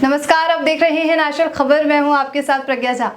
नमस्कार, आप देख रहे हैं नेशनल खबर। मैं हूं आपके साथ प्रज्ञा झा।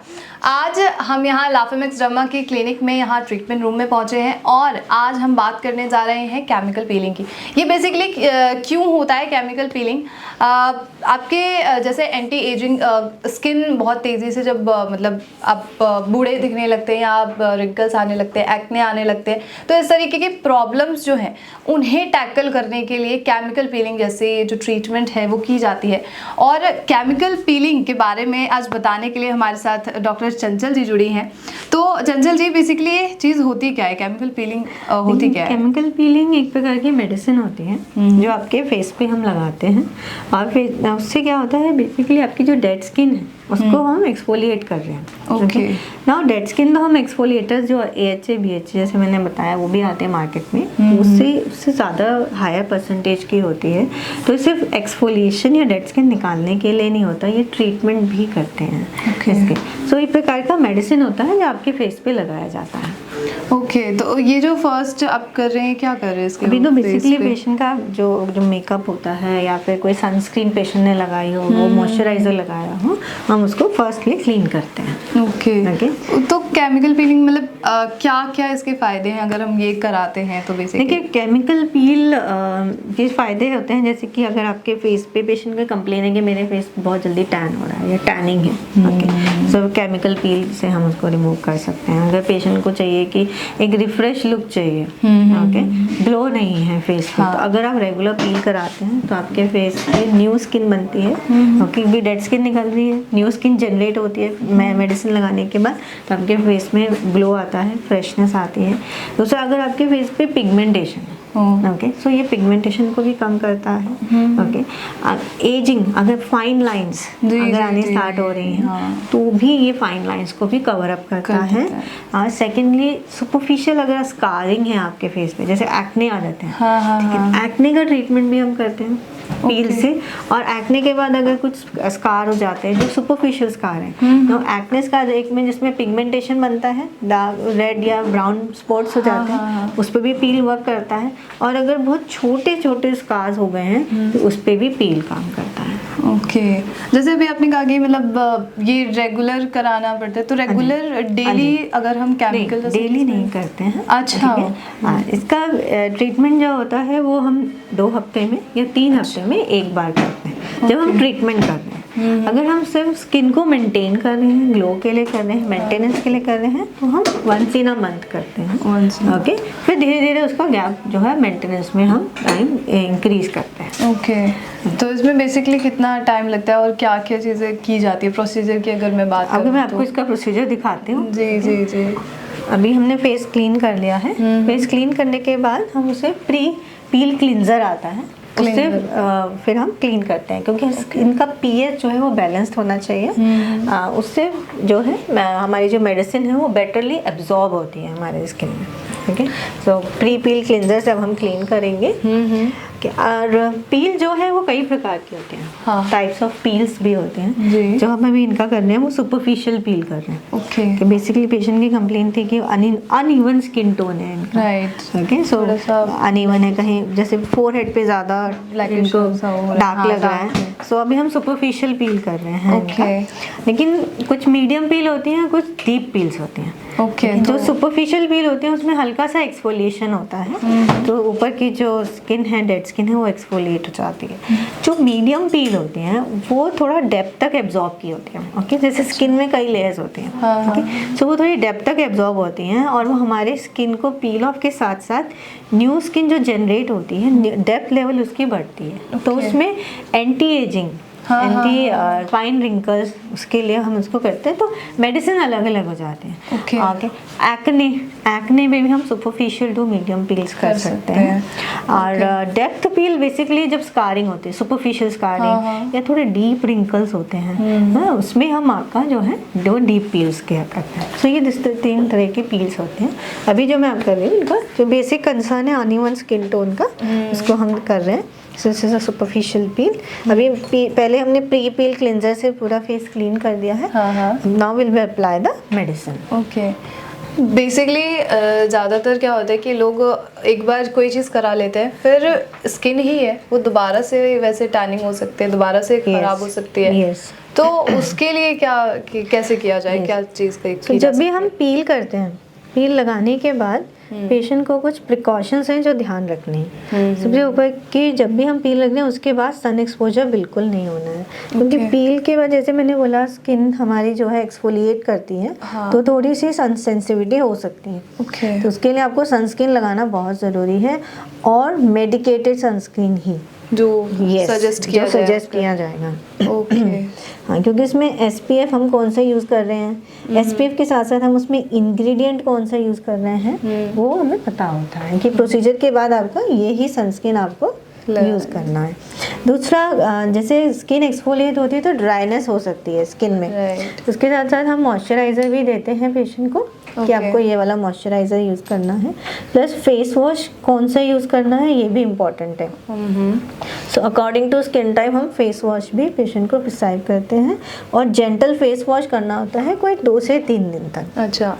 आज हम यहाँ लाफेमिक्स डर्मा की क्लिनिक में यहाँ ट्रीटमेंट रूम में पहुंचे हैं और आज हम बात करने जा रहे हैं केमिकल पीलिंग की। ये बेसिकली क्यों होता है केमिकल पीलिंग? आपके जैसे एंटी एजिंग स्किन बहुत तेज़ी से जब मतलब आप बूढ़े दिखने लगते हैं या आप रिंकल्स आने लगते हैं, एक्ने आने लगते हैं, तो इस तरीके की प्रॉब्लम्स जो हैं उन्हें टैकल करने के लिए केमिकल पीलिंग जैसे जो ट्रीटमेंट है वो की जाती है। और केमिकल पीलिंग के बारे में आज बताने के लिए हमारे साथ डॉक्टर चंचल जी जुड़ी हैं। तो चंचल जी, बेसिकली ये चीज़ होती क्या है, केमिकल पीलिंग होती क्या है? केमिकल पीलिंग एक प्रकार की मेडिसिन होती है जो आपके फेस पे हम लगाते हैं और उससे क्या होता है, बेसिकली आपकी जो डेड स्किन है उसको हम एक्सफोलिएट कर रहे हैं। ओके। नाउ डेड स्किन तो हम एक्सफोलिएटर्स जो AHA BHA जैसे मैंने बताया वो भी आते हैं मार्केट में, उससे ज़्यादा हायर परसेंटेज की होती है। तो सिर्फ एक्सफोलिएशन या डेड स्किन निकालने के लिए नहीं होता, ये ट्रीटमेंट भी करते हैं इसके। सो एक प्रकार का मेडिसिन होता है जो आपके फेस पे लगाया जाता है। ओके, तो ये जो फर्स्ट आप कर रहे हैं, क्या कर रहे हैं इसके? अभी तो बेसिकली पेशेंट का जो मेकअप होता है या फिर कोई सनस्क्रीन पेशेंट ने लगाई हो, वो मॉइस्चराइजर लगाया हो, हम उसको फर्स्टली क्लीन करते हैं। ओके। तो केमिकल पीलिंग मतलब क्या क्या इसके फ़ायदे हैं अगर हम ये कराते हैं तो? बेसिकली देखिए, केमिकल पील के फ़ायदे होते हैं जैसे कि अगर आपके फेस पे पेशेंट का कंप्लेन है कि मेरे फेस बहुत जल्दी टैन हो रहा है या टैनिंग है, ओके, सो केमिकल पील से हम उसको रिमूव कर सकते हैं। अगर पेशेंट को चाहिए कि एक रिफ्रेश लुक चाहिए, ओके, ग्लो नहीं है फेस पे, तो अगर आप रेगुलर पील कराते हैं तो आपके फेस पे न्यू स्किन बनती है, ओके, भी डेड स्किन निकल रही है, न्यू स्किन जनरेट होती है मेडिसिन लगाने के बाद, तो आपके फेस में ग्लो आता है, फ्रेशनेस आती है। दूसरा, अगर आपके फेस पे पिगमेंटेशन है, ओके, सो ये पिगमेंटेशन को भी कम करता है। ओके, एजिंग, अगर फाइन लाइंस अगर आने स्टार्ट हो रही हैं तो भी ये फाइन लाइंस को भी कवर अप करता है। और सेकेंडली, सुपरफिशियल अगर स्कारिंग है आपके फेस पे, जैसे एक्ने आ जाते हैं, ठीक है, एक्ने का ट्रीटमेंट भी हम करते हैं पील से। और एक्ने के बाद अगर कुछ स्कार हो जाते हैं जो सुपरफिशियल स्कार है, तो एक्ने स्कार एक में जिसमें पिगमेंटेशन बनता है, रेड या ब्राउन स्पॉट्स हो जाते हैं, उस पर भी पील वर्क करता है। और अगर बहुत छोटे छोटे स्कार्स हो गए हैं तो उस पर भी पील काम करता है। ओके, जैसे अभी आपने कहा कि मतलब ये रेगुलर कराना पड़ता है, तो रेगुलर डेली अगर हम केमिकल डेली नहीं करते हैं। अच्छा। इसका ट्रीटमेंट जो होता है वो हम 2 हफ्ते में या 3 हफ्ते में एक बार करते हैं जब हम ट्रीटमेंट कर रहे हैं। अगर हम सिर्फ स्किन को मेंटेन कर रहे हैं, ग्लो के लिए कर रहे हैं, मेंटेनेंस के लिए कर रहे हैं, तो हम 1 इन अ मंथ करते हैं। ओके, फिर धीरे धीरे उसका गैप जो है मेंटेनेंस में हम टाइम इंक्रीज करते हैं। ओके, तो इसमें बेसिकली कितना टाइम लगता है और क्या क्या चीज़ें की जाती है प्रोसीजर की अगर मैं बात करूं? मैं आपको इसका प्रोसीजर दिखाती हूँ। जी जी जी। अभी हमने फेस क्लीन कर लिया है। फेस क्लीन करने के बाद हम उसे प्री पील क्लींजर आता है, उससे फिर हम क्लीन करते हैं, क्योंकि इनका pH जो है वो बैलेंस्ड होना चाहिए। उससे जो है हमारी जो मेडिसिन है वो बेटरली एब्जॉर्ब होती है हमारे स्किन में। ठीक है, सो प्री पील क्लींजर से अब हम क्लीन करेंगे। और पील जो है वो कई प्रकार के होते हैं, टाइप्स ऑफ पील्स भी होते हैं। जो हम अभी इनका कर रहे हैं वो सुपरफिशियल पील कर रहे हैं। ओके, कि बेसिकली पेशेंट की कंप्लेन थी कि अनइवन स्किन टोन है इनका। राइट। ओके, सो अनइवन है, कहीं जैसे फोरहेड पे ज़्यादा इनको डार्क लग रहा है, सो अभी हम सुपरफिशियल पील कर रहे हैं। ओके, लेकिन कुछ मीडियम पील होती हैं, कुछ डीप पील्स होती हैं। ओके, जो सुपरफिशियल पील होती है उसमें हल्का सा एक्सफोलिएशन होता है, तो ऊपर की जो स्किन है, डेड स्किन है, वो एक्सफोलिएट हो जाती है। जो मीडियम पील होती हैं वो थोड़ा डेप्थ तक एब्जॉर्ब की होती हैं। ओके, जैसे स्किन में कई लेयर्स होती हैं, ओके, सो वो थोड़ी डेप्थ तक एब्जॉर्ब होती हैं और वो हमारे स्किन को पील ऑफ के साथ साथ न्यू स्किन जो जनरेट होती है, डेप्थ लेवल उसकी बढ़ती है। तो उसमें anti ageing, anti fine wrinkles, उसके लिए हम उसको करते हैं। तो मेडिसिन अलग अलग हो जाते हैं। ओके, एक्ने में भी हम सुपरफिशियल टू मीडियम पील्स कर सकते हैं। और डेप्थ पील बेसिकली जब स्कारिंग होती है, सुपरफिशियल स्कारिंग या थोड़े डीप रिंकल्स होते हैं, उसमें हम आपका जो है दो डीप पील्स किया करते हैं। सो ये 3 तरह के पील्स होते हैं। अभी जो मैं आप कर रही हूँ, इनका जो बेसिक कंसर्न है अनइवन स्किन टोन का, उसको हम कर रहे हैं। सुपरफिशियल पील। अभी पहले हमने प्री पील क्लींजर से पूरा फेस क्लीन कर दिया है। Now will be apply the medicine. Okay, basically ज़्यादातर क्या होता है कि लोग एक बार कोई चीज़ करा लेते हैं, फिर स्किन ही है वो दोबारा से वैसे टैनिंग हो सकती है, दोबारा से खराब हो सकती है। Yes. तो उसके लिए क्या कैसे किया जाए, क्या चीज़ तो जब भी हम पील करते हैं, पील लगाने के बाद पेशेंट को कुछ प्रिकॉशंस हैं जो ध्यान रखने हैं। सबसे ऊपर कि जब भी हम पील रख रहे हैं उसके बाद सन एक्सपोजर बिल्कुल नहीं होना है, क्योंकि पील के बाद जैसे मैंने बोला स्किन हमारी जो है एक्सफोलिएट करती है, तो थोड़ी सी सन सेंसिटिविटी हो सकती है। तो उसके लिए आपको सनस्क्रीन लगाना बहुत ज़रूरी है, और मेडिकेटेड सनस्क्रीन ही जो सजेस्ट किया जाएगा। हाँ, क्योंकि इसमें SPF हम कौन सा यूज़ कर रहे हैं, SPF के साथ साथ हम उसमें इंग्रेडिएंट कौन सा यूज़ कर रहे हैं वो हमें पता होता है कि प्रोसीजर के बाद आपका ये ही सनस्क्रीन आपको यूज़ करना है। दूसरा, जैसे स्किन एक्सफोलिएट होती है तो ड्राइनेस हो सकती है स्किन में, उसके साथ साथ हम मॉइस्चराइज़र भी देते हैं पेशेंट को कि आपको ये वाला मॉइस्चराइज़र यूज़ करना है। प्लस फेस वॉश कौन सा यूज़ करना है ये भी इम्पॉर्टेंट है। So according to skin type हम फेस वॉश भी पेशेंट को प्रिस्क्राइब करते हैं, और जेंटल फेस वॉश करना होता है कोई 2 से 3 दिन तक। अच्छा,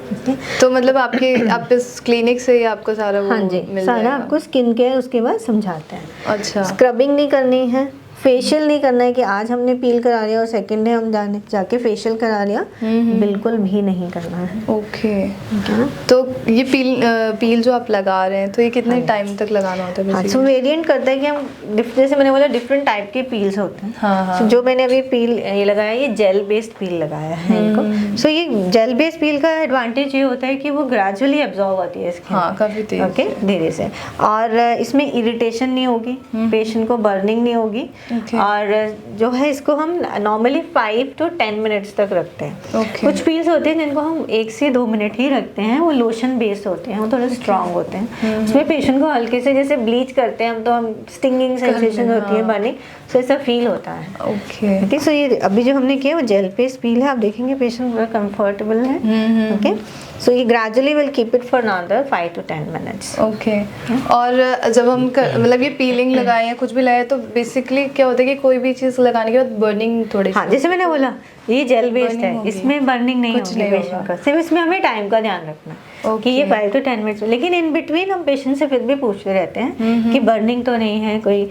तो मतलब आप इस क्लिनिक से ही आपको सारा वो हाँ जी, सारा आपको स्किन केयर उसके बाद समझाते हैं। अच्छा, स्क्रबिंग नहीं करनी है, फेशियल नहीं करना है कि आज हमने पील करा लिया और सेकंड डे हम जाके फेशियल करा लिया, बिल्कुल भी नहीं करना है। ओके, तो ये पील जो आप लगा रहे हैं तो ये कितने टाइम तक लगाना होता है? हाँ, सो वेरिएंट करता है कि हम जैसे मैंने बोला डिफरेंट टाइप के पील्स होते हैं। हाँ। So, जो मैंने अभी पील ये लगाया ये जेल बेस्ड पील लगाया है इनको। सो ये जेल बेस्ड पील का एडवांटेज ये होता है कि वो ग्रेजुअली एब्जॉर्ब होती है स्किन। हाँ, काफ़ी तेज। ओके, धीरे से, और इसमें इरिटेशन नहीं होगी, पेशेंट को बर्निंग नहीं होगी। और जो है इसको हम नॉर्मली 5 to 10 मिनट्स तक रखते हैं। कुछ पील्स होते हैं जिनको हम 1 से 2 मिनट ही रखते हैं, वो लोशन बेस्ड होते हैं, वो थोड़े स्ट्रांग होते हैं। उसमें पेशेंट को हल्के से जैसे ब्लीच करते हैं हम, तो हम स्टिंगिंग सेंसेशन होती है, बर्निंग, सो ऐसा फील होता है। ओके, सो ये अभी जो हमने किया वो जेल बेस्ड पील है, आप देखेंगे पेशेंट पूरा कंफर्टेबल है। ओके, सो ये gradually will keep it for another 5 to 10 minutes. Okay, और जब हम मतलब ये पीलिंग लगाए या कुछ भी लगाए तो बेसिकली क्या होता है कि कोई भी चीज़ लगाने के बाद बर्निंग थोड़ी, हाँ, जैसे मैंने बोला ये जेल बेस्ड है, इसमें बर्निंग नहीं होगी पेशेंट का, सिर्फ इसमें हमें टाइम का ध्यान रखना कि ये 5 to 10 मिनट्स, लेकिन इन बिटवीन हम पेशेंट से फिर भी पूछते रहते हैं कि बर्निंग तो नहीं है, कोई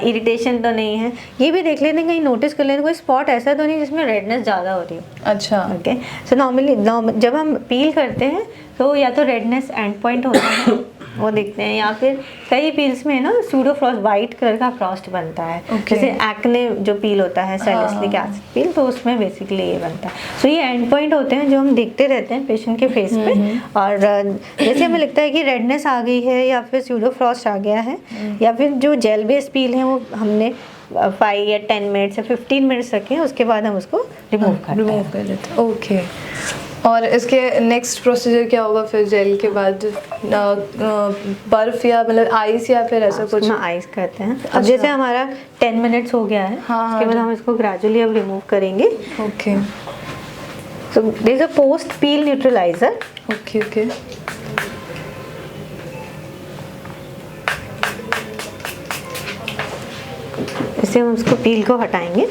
इरिटेशन तो नहीं है, ये भी देख लेते हैं, कहीं नोटिस कर लेते हैं कोई स्पॉट ऐसा तो नहीं जिसमें रेडनेस ज़्यादा हो रही है। अच्छा, ओके, सो नॉर्मली जब हम पील करते हैं तो या तो रेडनेस एंड पॉइंट होता है वो देखते हैं, या फिर कई पील्स में ना सूडो फ्रॉस्ट वाइट कलर का फ्रॉस्ट बनता है। जैसे एक्ने जो पील होता है सैलिसिलिक एसिड पील, तो उसमें बेसिकली ये बनता है। सो ये एंड पॉइंट होते हैं जो हम देखते रहते हैं पेशेंट के फेस पे, और जैसे हमें लगता है कि रेडनेस आ गई है या फिर सूडो फ्रॉस्ट आ गया है, या फिर जो जेल बेस्ड पील है वो हमने 5 या 10 मिनट्स या 15 मिनट्स रखे, उसके बाद हम उसको रिमूव कर देते हैं। ओके, और इसके नेक्स्ट प्रोसीजर क्या होगा फिर जेल के बाद? बर्फ या मतलब आइस या फिर ऐसा कुछ? आइस करते हैं। अब जैसे हमारा 10 मिनट्स हो गया है, उसके बाद हम इसको ग्रेजुअली अब रिमूव करेंगे। Okay, so there is a post peel neutralizer. Okay, इससे हम उसको पील को हटाएंगे।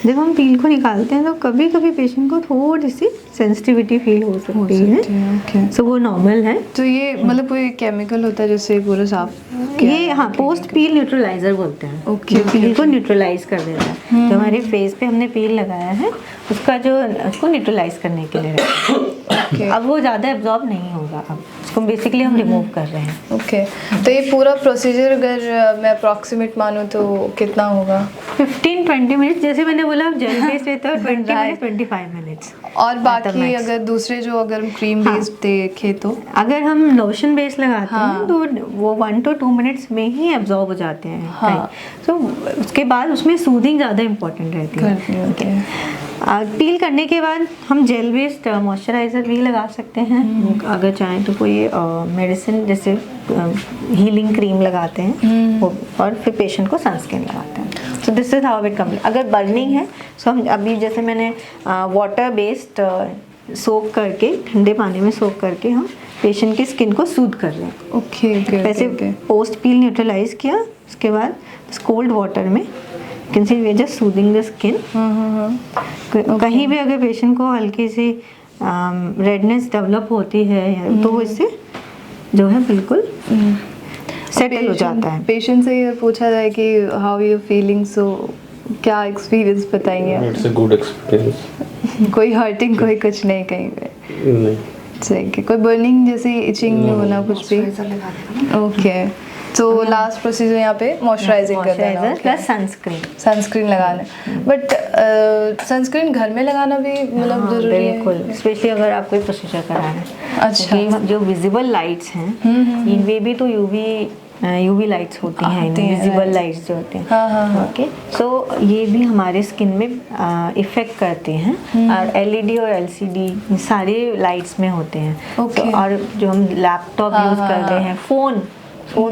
जब हम पील को निकालते हैं तो कभी कभी पेशेंट को थोड़ी सी सेंसिटिविटी फील हो सकती है, सो वो नॉर्मल है। तो ये मतलब कोई केमिकल होता है जिससे पूरा साफ? ये हाँ, पोस्ट पील न्यूट्रलाइजर बोलते हैं। ओके, पील को न्यूट्रलाइज कर देता है। तो हमारे फेस पे हमने पील लगाया है उसका जो उसको न्यूट्रलाइज करने के लिए अब वो ज़्यादा एब्जॉर्ब नहीं होगा, अब उसको बेसिकली हम रिमूव कर रहे हैं। ओके, तो ये पूरा प्रोसीजर अगर मैं अप्रॉक्सीमेट मानूँ तो कितना होगा? 15-20 मिनट्स, जैसे मैंने बोला जेल बेस्ड रहता है 25 मिनट्स। और बाकी अगर दूसरे जो अगर क्रीम बेस्ड देखे तो अगर हम लोशन बेस लगाते हैं तो वो 1 to 2 मिनट्स में ही एब्जॉर्ब हो जाते हैं। तो उसके बाद उसमें सूदिंग ज़्यादा इम्पोर्टेंट रहती है। पील करने के बाद हम जेल बेस्ड मॉइस्चराइज़र भी लगा सकते हैं, अगर चाहें तो कोई मेडिसिन जैसे हीलिंग क्रीम लगाते हैं वो, और फिर पेशेंट को सनस्क्रीन लगाते हैं। So this is how it complete. अगर बर्निंग है सो हम अभी जैसे मैंने वाटर बेस्ड सोक करके, ठंडे पानी में सोक करके हम पेशेंट की स्किन को सूद कर रहे हैं। ओके, वैसे पोस्ट पील न्यूट्रलाइज किया, उसके बाद कोल्ड वाटर में can see we just soothing the skin. कहीं भी अगर पेशेंट को हल्की सी रेडनेस डेवलप होती है तो वो इससे जो है बिल्कुल सेटल हो जाता है। पेशेंट से ये पूछा जाए कि हाउ यू फीलिंग, सो क्या एक्सपीरियंस बताएंगे? It's a good experience. कोई हर्टिंग कोई कुछ नहीं कहीं पे? नहीं। ठीक है, कोई बर्निंग जैसी इचिंग नहीं होना कुछ भी? ओके, तो लास्ट प्रोसीजर यहाँ पे मॉइस्चराइजिंग कर देना प्लस सनस्क्रीन। सनस्क्रीन लगाना है, बट सनस्क्रीन घर में लगाना भी मतलब जरूरी है? बिल्कुल, स्पेशली अगर आप कोई प्रोसीजर करा रहे हैं। अच्छा, जो विजिबल लाइट्स हैं इनमें भी तो यूवी लाइट्स होती हैं, विजिबल लाइट्स जो होते हैं। ओके, सो ये भी हमारे स्किन में इफेक्ट करते हैं। और एलईडी और एलसीडी सारे लाइट्स में होते हैं। Okay. और जो हम लैपटॉप यूज कर रहे हैं, फोन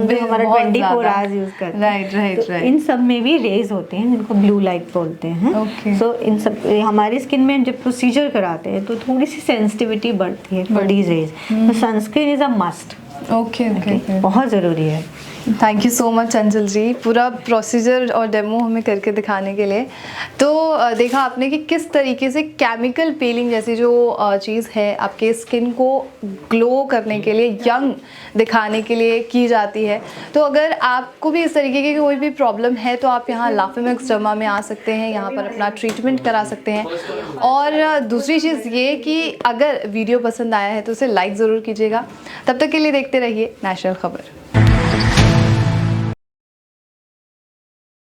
भी हमारा 24 आवर्स यूज करते हैं। तो इन सब में भी रेज होते हैं जिनको ब्लू लाइट बोलते हैं। Okay. सो इन सब हमारी स्किन में जब प्रोसीजर कराते हैं तो थोड़ी सी सेंसिटिविटी बढ़ती है फॉर दीज रेज। तो sunscreen is a must. Okay okay, बहुत ज़रूरी है। थैंक यू सो मच अंजल जी, पूरा प्रोसीजर और डेमो हमें करके दिखाने के लिए। तो देखा आपने कि किस तरीके से केमिकल पीलिंग जैसी जो चीज़ है आपके स्किन को ग्लो करने के लिए, यंग दिखाने के लिए की जाती है। तो अगर आपको भी इस तरीके की कोई भी प्रॉब्लम है तो आप यहाँ लाफेमेक्स डर्मा में आ सकते हैं, यहाँ पर अपना ट्रीटमेंट करा सकते हैं। और दूसरी चीज़ ये कि अगर वीडियो पसंद आया है तो उसे लाइक ज़रूर कीजिएगा। तब तक के लिए देखते रहिए नेशनल खबर।